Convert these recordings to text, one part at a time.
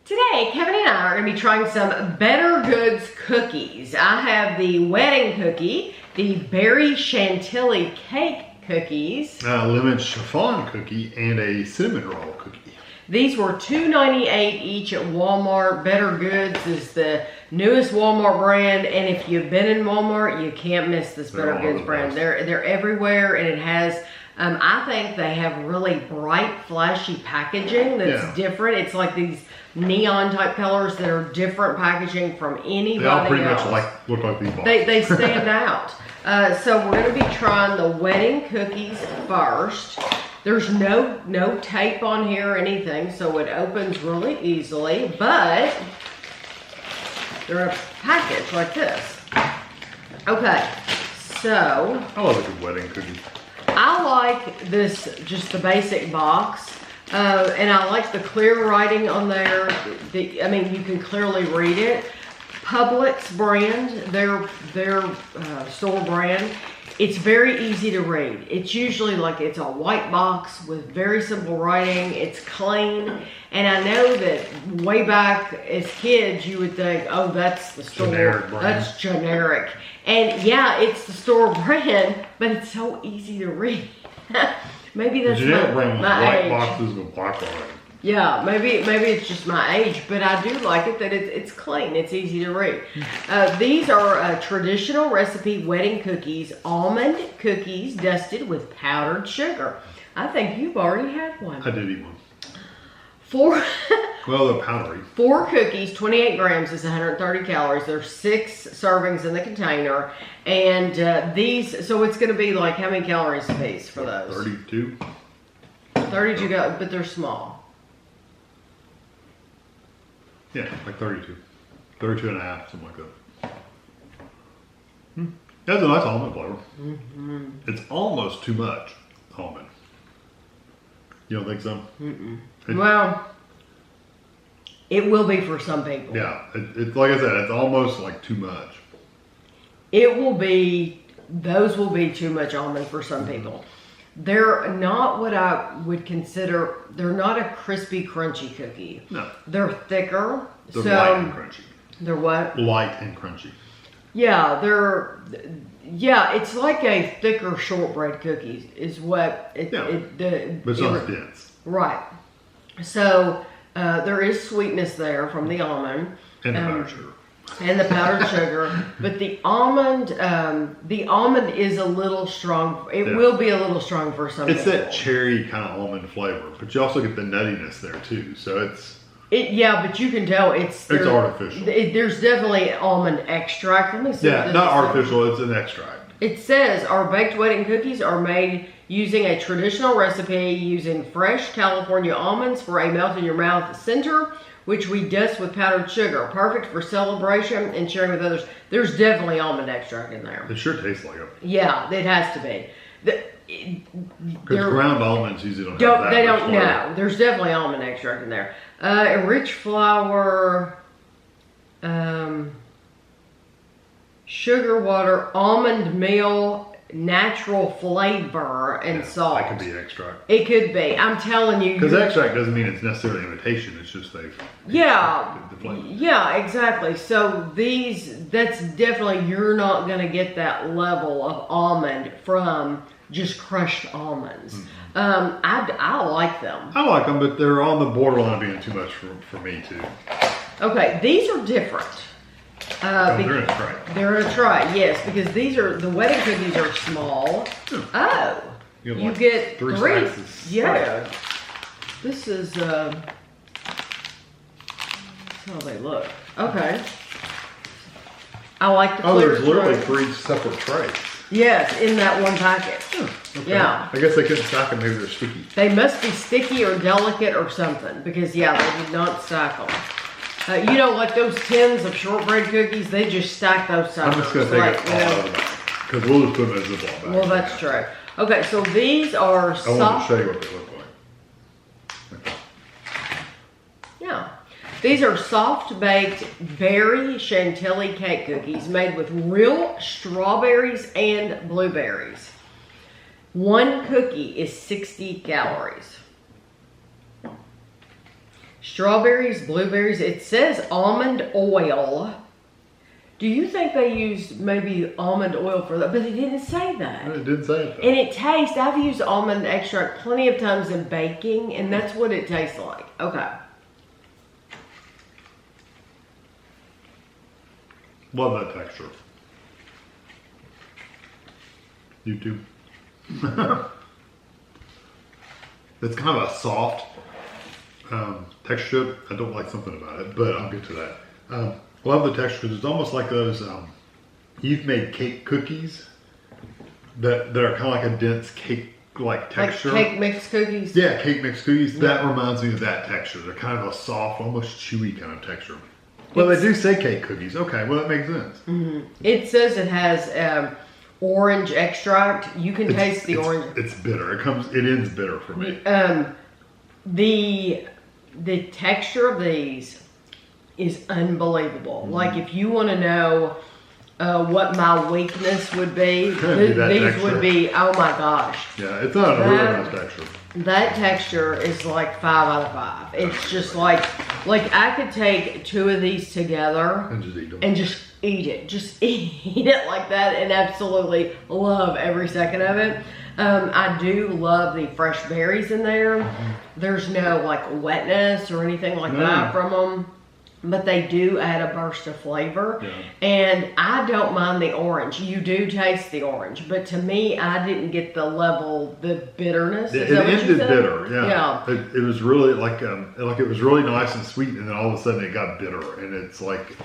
Today, Kevin and I are going to be trying some BetterGoods cookies. I have the wedding cookie, the berry Chantilly cake cookies, lemon chiffon cookie, and a cinnamon roll cookie. These were $2.98 each at Walmart. BetterGoods is the newest Walmart brand, and if you've been in Walmart, you can't miss this BetterGoods brand. They're everywhere, and it has, I think they have really bright, flashy packaging that's different. It's like these neon type colors that are different packaging from anybody else. They all pretty much look like these boxes. They stand out. So we're going to be trying the wedding cookies first. There's no tape on here or anything, so it opens really easily, but they're in a package like this. Okay, so I love a good wedding cookie. I like this, just the basic box, and I like the clear writing on there. I mean, you can clearly read it. Publix brand, their store brand. It's very easy to read. It's usually like it's a white box with very simple writing. It's clean. And I know that way back as kids, you would think, oh, that's the store. Generic brand. That's generic. And yeah, it's the store brand, but it's so easy to read. Maybe that's the generic brand with white age. boxes with black writing. Yeah, maybe it's just my age, but I do like it that it's clean. It's easy to read. These are traditional recipe wedding cookies, almond cookies dusted with powdered sugar. I think you've already had one. I did eat one. Well, they're powdery. 4 cookies, 28 grams is 130 calories. There's 6 servings in the container. And these, so it's going to be like, how many calories a piece for those? 32. 32, but they're small. Yeah, like 32. 32 and a half, something like that. It has a nice almond flavor. Mm-hmm. It's almost too much almond. You don't think so? Mm-mm. Well, it will be for some people. Yeah, it's like I said, it's almost like too much. It will be, those will be too much almond for some people. They're not what I would consider, they're not a crispy, crunchy cookie. No. They're thicker. They're light and crunchy. They're what? Light and crunchy. Yeah, it's like a thicker shortbread cookie is what it, but it's not dense. Right. So there is sweetness there from the almond. And the powdered sugar. And the powdered sugar, but the almond is a little strong. It will be a little strong for some people. It's that cherry kind of almond flavor, but you also get the nuttiness there too. So yeah, but you can tell it's artificial. There's definitely almond extract. Let me see. Yeah, not artificial. It's an extract. It says our baked wedding cookies are made using a traditional recipe using fresh California almonds for a melt in your mouth center, which we dust with powdered sugar. Perfect for celebration and sharing with others. There's definitely almond extract in there. It sure tastes like it. Yeah, it has to be. Because ground almonds usually don't have that. They don't know. There's definitely almond extract in there. A rich flour, sugar water, almond meal, natural flavor, and salt. That could be extract. It could be. I'm telling you. Because extract doesn't mean it's necessarily imitation. It's just they've. Yeah, exactly. So that's definitely, you're not going to get that level of almond from just crushed almonds. Mm-hmm. I like them. I like them, but they're on the borderline of being too much for me too. Okay, these are different. They're in a tray. They're in a tray, yes, because the wedding cookies are small. Oh, you get 3 slices. Yeah. Right. This is, that's how they look. Okay. I like the clear there's literally 3 separate trays. Yes, in that one packet. Okay. Yeah. I guess they couldn't stack them. Maybe they're sticky. They must be sticky or delicate or something, because they did not stack them. You know, like those tins of shortbread cookies, they just stack those suckers. I'm just going to take it all out of the bag, because we'll just put them as a Ziploc bag. Well, that's true. Okay, so these are soft. I want to show you what they look like. Okay. Yeah. These are soft-baked berry Chantilly cake cookies made with real strawberries and blueberries. 1 cookie is 60 calories. strawberries, blueberries. It says almond oil. Do you think they used maybe almond oil for that? But it didn't say that. It did say it though. And it tastes, I've used almond extract plenty of times in baking, and that's what it tastes like. Okay. Love that texture. You too. It's kind of a soft texture. I don't like something about it, but I'll get to that. Love the texture. It's almost like those you've made cake cookies that are kind of like a dense cake-like texture. Like cake mix cookies? Yeah, cake mix cookies. Yeah. That reminds me of that texture. They're kind of a soft, almost chewy kind of texture. Well, they do say cake cookies. Okay, well that makes sense. Mm-hmm. It says it has orange extract. You can taste the orange. It's bitter. It ends bitter for me. The texture of these is unbelievable. Mm-hmm. Like if you want to know what my weakness would be, these texture would be, oh my gosh. Yeah, it's not a really nice texture. That texture is like 5 out of 5. It's just like I could take 2 of these together and just eat them. And just eat it. Just eat it like that and absolutely love every second of it. I do love the fresh berries in there. Mm-hmm. There's no like wetness or anything like that from them. But they do add a burst of flavor. Yeah. And I don't mind the orange. You do taste the orange. But to me, I didn't get the bitterness. Yeah, it ended bitter. Yeah. It was really like it was really nice and sweet. And then all of a sudden it got bitter. And it's like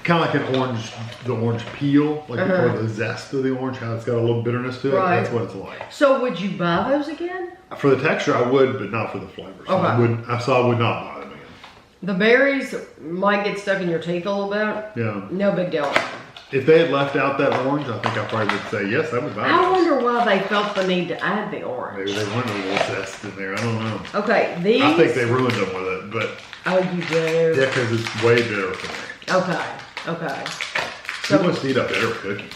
kind of like the orange peel. Like or the zest of the orange, how it's got a little bitterness to it. Right. That's what it's like. So would you buy those again? For the texture, I would, but not for the flavor. So okay. I would not buy them again. The berries might get stuck in your teeth a little bit. Yeah. No big deal. If they had left out that orange, I think I probably would say yes, I would buy it. I wonder why they felt the need to add the orange. Maybe they wanted a little zest in there. I don't know. Okay, these. I think they ruined them with it, but. Oh, you do? Yeah, because it's way bitter for me. Okay. So who wants to eat a bitter cookie?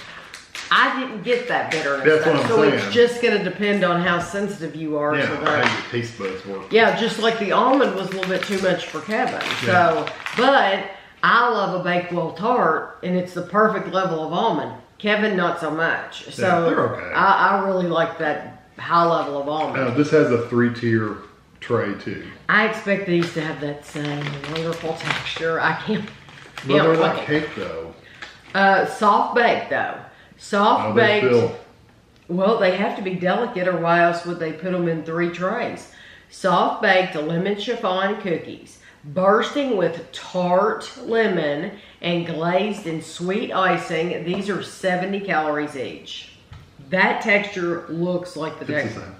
I didn't get that bitterness. That's what I'm saying. So it's just going to depend on how sensitive you are. Yeah, to that. how your taste buds work. Yeah, just like the almond was a little bit too much for Kevin. So, but I love a Bakewell tart, and it's the perfect level of almond. Kevin, not so much. So yeah, they're okay. I really like that high level of almond. This has a 3-tier tray too. I expect these to have that same wonderful texture. I can't. But they're not cake though. Soft baked though. Soft baked. Well, they have to be delicate, or why else would they put them in 3 trays? Soft baked lemon chiffon cookies, bursting with tart lemon and glazed in sweet icing. These are 70 calories each. That texture looks like the texture.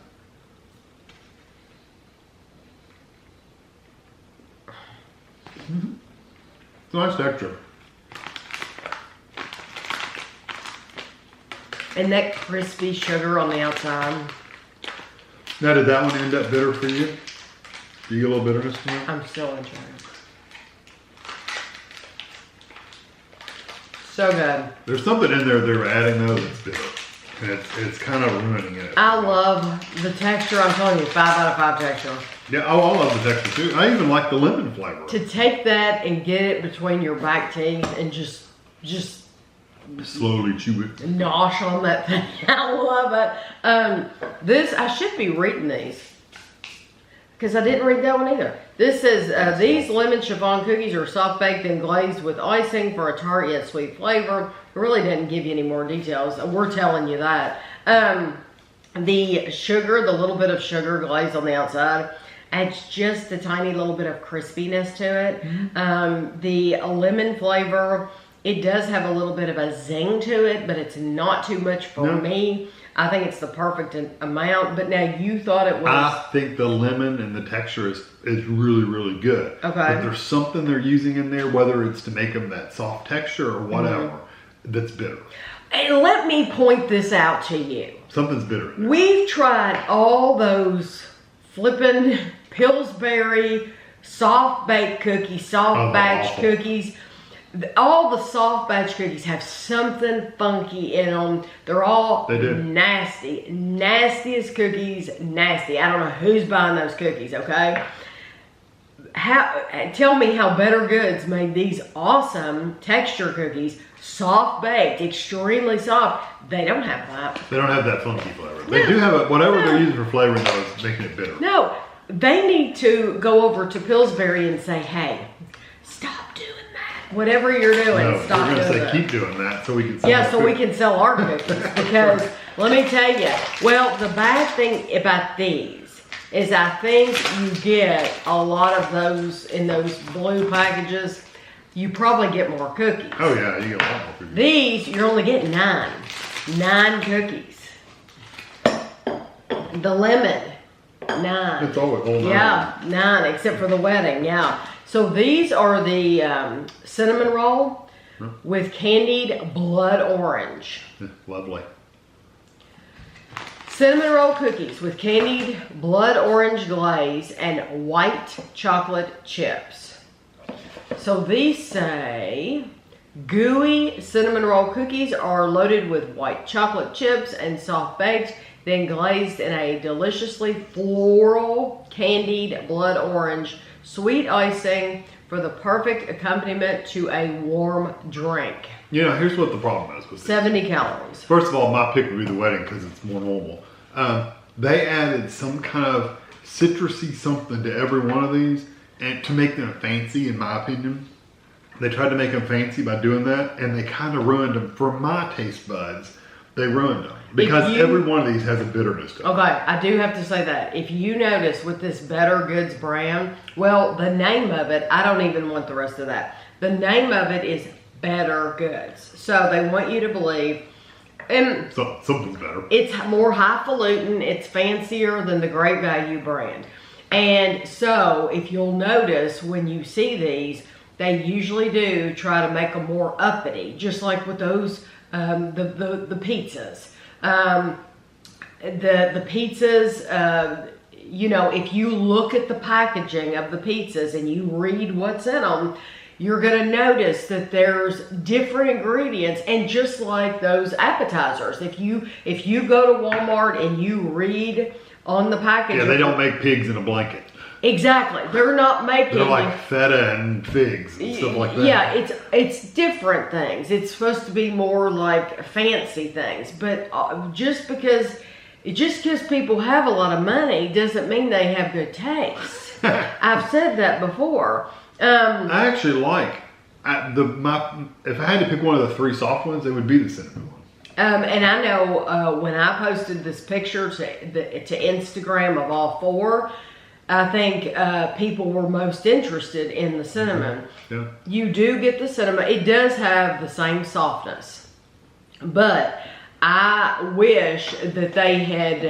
It's a nice texture. And that crispy sugar on the outside. Now, did that one end up bitter for you? Do you get a little bitterness from it? I'm still enjoying it. So good. There's something in there they're adding though that's bitter. And it's kind of ruining it. I love the texture. I'm telling you, 5 out of 5 texture. Yeah, I love the texture too. I even like the lemon flavor. To take that and get it between your back teeth and just slowly chew it. Nosh on that thing. I love it. This, I should be reading these, because I didn't read that one either. This says, these lemon chiffon cookies are soft baked and glazed with icing for a tart yet sweet flavor. It really doesn't give you any more details. We're telling you that. The sugar, the little bit of sugar glaze on the outside, adds just a tiny little bit of crispiness to it. Mm-hmm. The lemon flavor, it does have a little bit of a zing to it, but it's not too much for me. I think it's the perfect amount. But now you thought it was. I think the lemon and the texture is really, really good. Okay. But there's something they're using in there, whether it's to make them that soft texture or whatever, that's bitter. And let me point this out to you. Something's bitter in there. We've tried all those flippin' Pillsbury soft baked cookies, soft batch cookies. All the soft batch cookies have something funky in them. They're all nasty. Nastiest cookies, nasty. I don't know who's buying those cookies, okay? tell me how BetterGoods made these awesome texture cookies, soft baked, extremely soft. They don't have that. They don't have that funky flavor. They do have whatever they're using for flavoring though is making it bitter. No, they need to go over to Pillsbury and say, hey, stop doing that. Whatever you're doing, stop doing that. We're going to say keep doing that so we can sell Yeah, so we can sell our cookies. Because let me tell you, well, the bad thing about these is I think you get a lot of those in those blue packages. You probably get more cookies. Oh yeah, you get a lot more cookies. These, you're only getting 9 cookies. The lemon, 9. It's always all 9. Yeah, 9, except for the wedding, yeah. So these are the cinnamon roll with candied blood orange. Lovely. Cinnamon roll cookies with candied blood orange glaze and white chocolate chips. So these say, gooey cinnamon roll cookies are loaded with white chocolate chips and soft baked, then glazed in a deliciously floral candied blood orange sweet icing for the perfect accompaniment to a warm drink. You know, here's what the problem is with 70 calories. First of all, my pick would be the wedding because it's more normal. They added some kind of citrusy something to every one of these and to make them fancy, in my opinion. They tried to make them fancy by doing that, and they kind of ruined them. For my taste buds, they ruined them. Because every one of these has a bitterness to it. Okay, I do have to say that. If you notice with this BetterGoods brand, well, the name of it, I don't even want the rest of that. The name of it is BetterGoods. So they want you to believe. And so, something's better. It's more highfalutin. It's fancier than the Great Value brand. And so, if you'll notice, when you see these, they usually do try to make them more uppity, just like with those, the pizzas. The pizzas, you know, if you look at the packaging of the pizzas and you read what's in them, you're going to notice that there's different ingredients. And just like those appetizers, if you go to Walmart and you read on the package. Yeah, they don't make pigs in a blanket. Exactly. They're not making. They're like feta and figs and stuff like that. Yeah, it's different things. It's supposed to be more like fancy things. But just because people have a lot of money doesn't mean they have good taste. I've said that before. I actually like if I had to pick one of the 3 soft ones, it would be the cinnamon one. And I know when I posted this picture to Instagram of all 4, I think people were most interested in the cinnamon. Yeah. You do get the cinnamon. It does have the same softness, but I wish that they had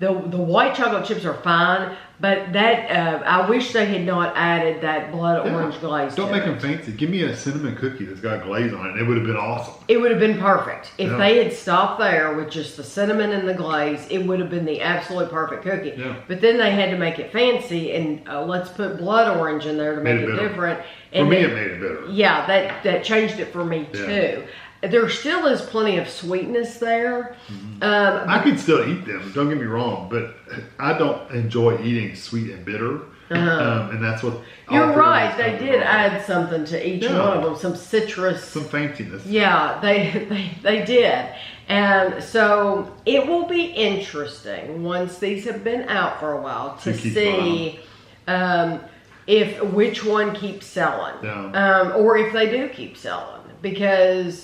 the white chocolate chips are fine, but that I wish they had not added that blood orange glaze. Don't make them fancy. Give me a cinnamon cookie that's got glaze on it. It would have been awesome. It would have been perfect if they had stopped there with just the cinnamon and the glaze. It would have been the absolute perfect cookie. Yeah. But then they had to make it fancy, and let's put blood orange in there to make it different. And for me, it made it bitter. Yeah, that changed it for me too. There still is plenty of sweetness there. Mm-hmm. I can still eat them, don't get me wrong, but I don't enjoy eating sweet and bitter. And that's what... You're right, they did add something to each one of them, some citrus. Some fanciness. Yeah, they did. And so it will be interesting once these have been out for a while to see which one keeps selling. Yeah. Or if they do keep selling. Because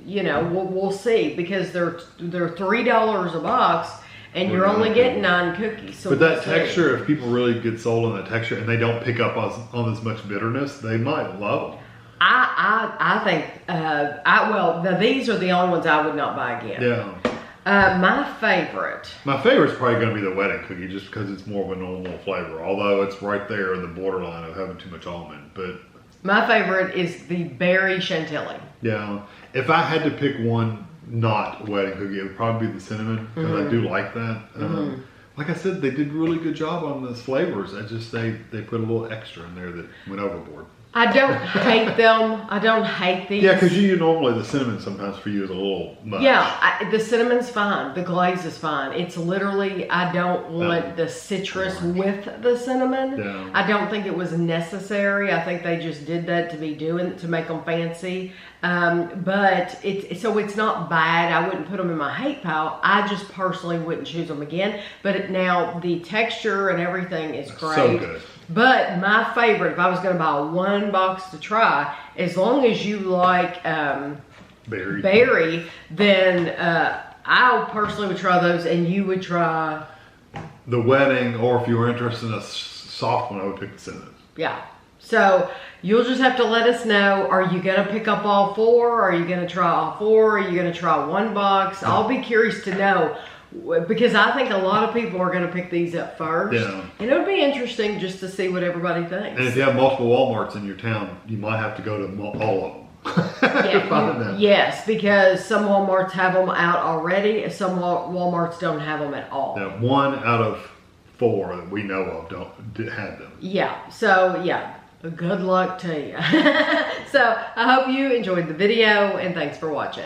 you know, we'll see, because they're $3 a box, and you're only getting 9 cookies. So but that texture, if people really get sold on that texture and they don't pick up on as much bitterness, they might love them. I think these are the only ones I would not buy again. Yeah. My favorite's probably going to be the wedding cookie, just because it's more of a normal flavor. Although it's right there in the borderline of having too much almond, but. My favorite is the berry Chantilly. Yeah. If I had to pick one not wedding cookie, it would probably be the cinnamon, because I do like that. Like I said, they did a really good job on those flavors. They put a little extra in there that went overboard. I don't hate them. I don't hate these. Yeah, because you normally, the cinnamon sometimes for you is a little much. Yeah, the cinnamon's fine. The glaze is fine. It's literally, I don't want the citrus with the cinnamon. Yeah. I don't think it was necessary. I think they just did that to make them fancy. But it's not bad. I wouldn't put them in my hate pile. I just personally wouldn't choose them again. But now the texture and everything is great. So good. But my favorite, if I was going to buy one box to try, as long as you like berry, then I personally would try those, and you would try the wedding, or if you were interested in a soft one, I would pick the cinnamon. Yeah. So you'll just have to let us know. Are you going to pick up all 4? Are you going to try all 4? Are you going to try one box? Yeah. I'll be curious to know, because I think a lot of people are going to pick these up first. Yeah. And it would be interesting just to see what everybody thinks. And if you have multiple Walmarts in your town, you might have to go to all of them. Yes, because some Walmarts have them out already. Some Walmarts don't have them at all. Yeah, 1 out of 4 that we know of don't have them. Yeah. So yeah, good luck to you. So I hope you enjoyed the video, and thanks for watching.